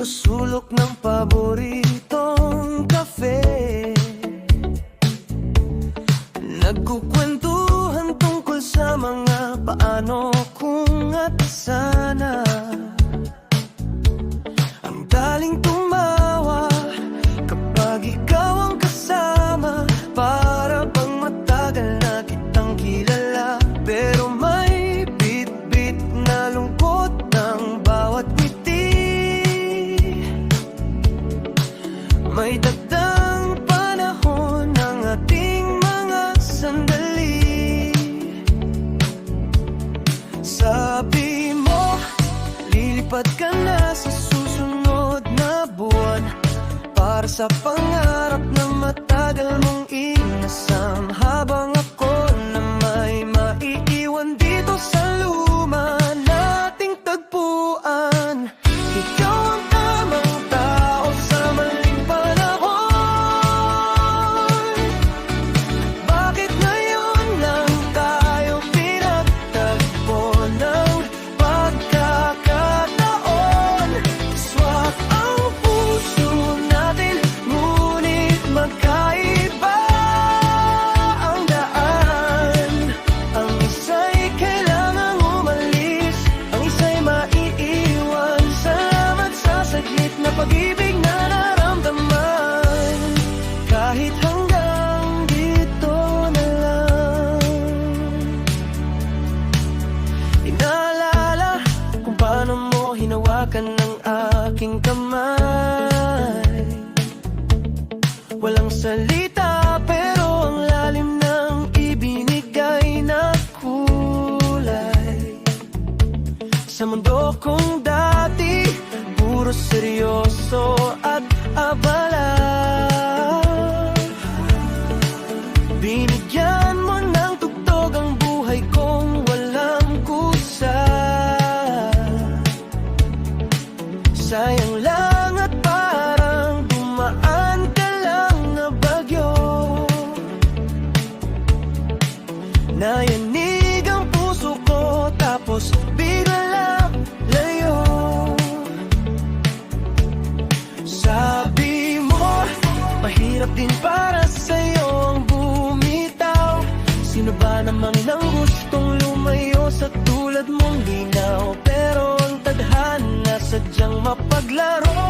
sa sulok ng paboritong kafe. Nagkukwentuhan tungkol sa mga paano kung at sana. Ang daling tumawa kapag ikaw ang kasama, para bang matagal na kitang kilala. Pero may bit-bit na lungkot ng bawat ngiti. May dagdang panahon ng ating mga sandali. Sabi mo, lilipad ka na sa susunod na buwan, para sa pangarap na matagal mong inasam. Habang ako na may maiiwan dito sa luma nating tagpuan. Ikaw ang tamang tao sa maling panahon. Bakit ngayon lang tayo pinagtagpo ng pagkakataon? Swak ang puso natin, ngunit magkaiba ang daan. Ang isa'y kailangang umalis, ang isa'y maiiwan. Salamat sa saglit na pag-ibig na naramdaman. Kahit hanggang dito na lang. Inaalala kung paano mo hinawakan ng aking kamay. Walang salita pero ang lalim ng ibinigay na kulay. Sa mundo kong dati, puro seryoso at abala, binigyan mo ng tugtog ang buhay kong walang kusa. Sayang lang at parang dumaan ka lang na bagyo. Nayanig ang puso ko tapos bigla lang layo. Sabi mo, mahirap din para sa'yo ang bumitaw. Sino ba namang nang gustong lumayo sa tulad mong linaw? Pero ang tadhana sadyang mapaglaro.